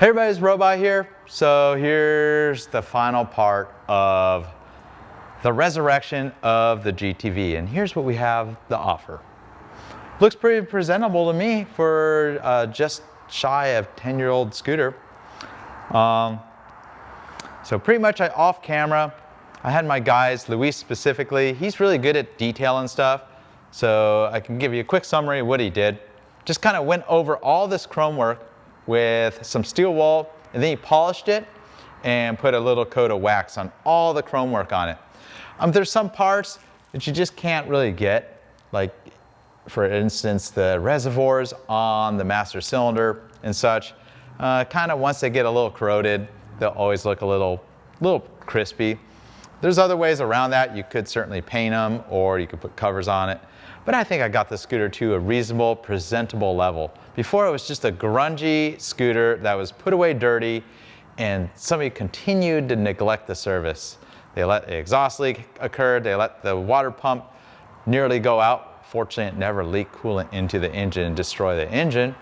Hey everybody, it's Robot here. So here's the final part of the resurrection of the GTV, and here's what we have to offer. Looks pretty presentable to me for just shy of 10-year-old scooter. So pretty much off camera, I had my guys, Luis specifically, he's really good at detail and stuff, so I can give you a quick summary of what he did. Just kind of went over all this chrome work with some steel wool, and then he polished it and put a little coat of wax on all the chrome work on it. There's some parts that you just can't really get, like for instance the reservoirs on the master cylinder and such. Kind of once they get a little corroded, they'll always look a little crispy. There's other ways around that. You could certainly paint them, or you could put covers on it. But I think I got the scooter to a reasonable, presentable level. Before, it was just a grungy scooter that was put away dirty, and somebody continued to neglect the service. They let the exhaust leak occur, they let the water pump nearly go out. Fortunately, it never leaked coolant into the engine and destroy the engine.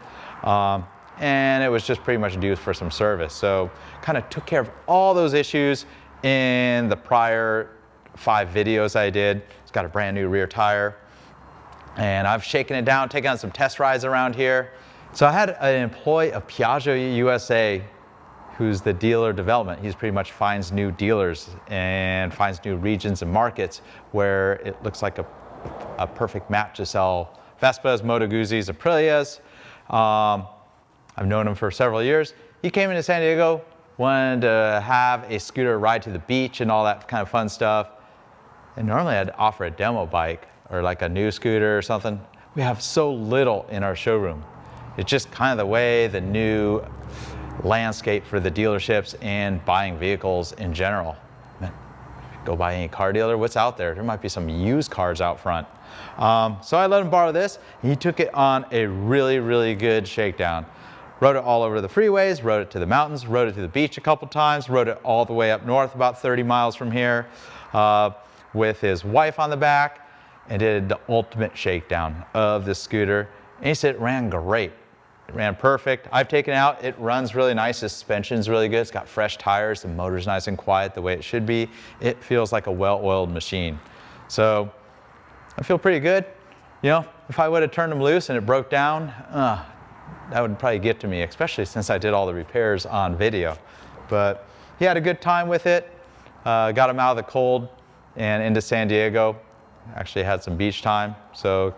And it was just pretty much due for some service. So kind of took care of all those issues in the prior 5 videos I did. It's got a brand new rear tire. And I've shaken it down, taken on some test rides around here. So I had an employee of Piaggio USA, who's the dealer development. He's pretty much finds new dealers and finds new regions and markets where it looks like a perfect match to sell Vespas, Moto Guzzi's, Aprilias. I've known him for several years. He came into San Diego, wanted to have a scooter ride to the beach and all that kind of fun stuff. And normally I'd offer a demo bike or like a new scooter or something. We have so little in our showroom. It's just kind of the way the new landscape for the dealerships and buying vehicles in general. Man, go by any car dealer, what's out there? There might be some used cars out front. So I let him borrow this. He took it on a really good shakedown. Rode it all over the freeways, rode it to the mountains, rode it to the beach a couple times, rode it all the way up north about 30 miles from here with his wife on the back, and did the ultimate shakedown of the scooter. And he said it ran great. It ran perfect. I've taken it out. It runs really nice. The suspension's really good. It's got fresh tires. The motor's nice and quiet the way it should be. It feels like a well-oiled machine. So I feel pretty good. You know, if I would have turned them loose and it broke down, that would probably get to me, especially since I did all the repairs on video. But he had a good time with it. Got him out of the cold and into San Diego. Actually had some beach time, so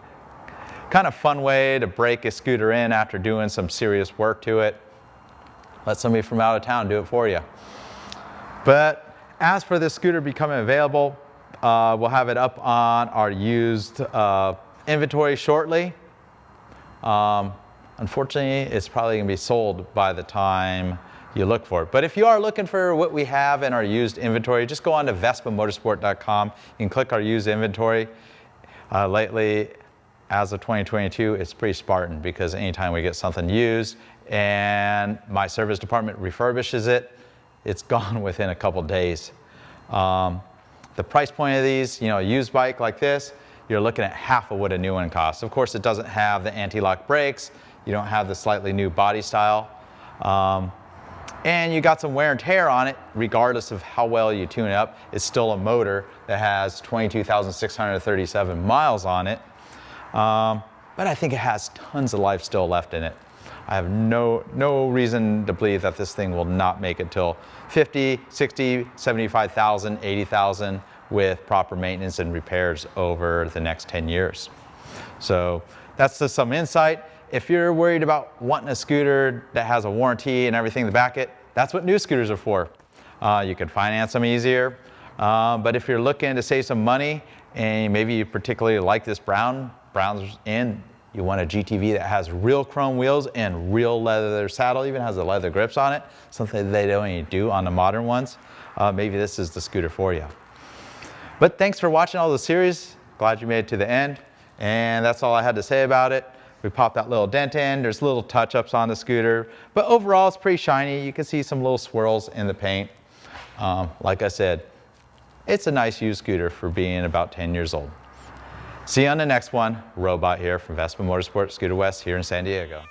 kind of fun way to break a scooter in after doing some serious work to it. Let somebody from out of town do it for you. But as for this scooter becoming available, we'll have it up on our used inventory shortly. Unfortunately, it's probably going to be sold by the time you look for it. But if you are looking for what we have in our used inventory, just go on to VespaMotorsport.com. You can click our used inventory. Lately, as of 2022, it's pretty Spartan because anytime we get something used and my service department refurbishes it, it's gone within a couple days. The price point of these, you know, a used bike like this, you're looking at half of what a new one costs. Of course, it doesn't have the anti-lock brakes. You don't have the slightly new body style. And you got some wear and tear on it, regardless of how well you tune it up. It's still a motor that has 22,637 miles on it. But I think it has tons of life still left in it. I have no reason to believe that this thing will not make it till 50, 60, 75,000, 80,000 with proper maintenance and repairs over the next 10 years. So that's just some insight. If you're worried about wanting a scooter that has a warranty and everything to back it, that's what new scooters are for. You can finance them easier. But if you're looking to save some money and maybe you particularly like this brown's in, you want a GTV that has real chrome wheels and real leather saddle, even has the leather grips on it, something they don't even do on the modern ones, maybe this is the scooter for you. But thanks for watching all the series. Glad you made it to the end. And that's all I had to say about it. We popped that little dent in. There's little touch-ups on the scooter, but overall it's pretty shiny. You can see some little swirls in the paint. Like I said, it's a nice used scooter for being about 10 years old. See you on the next one. Robot here from Vespa Motorsport, Scooter West here in San Diego.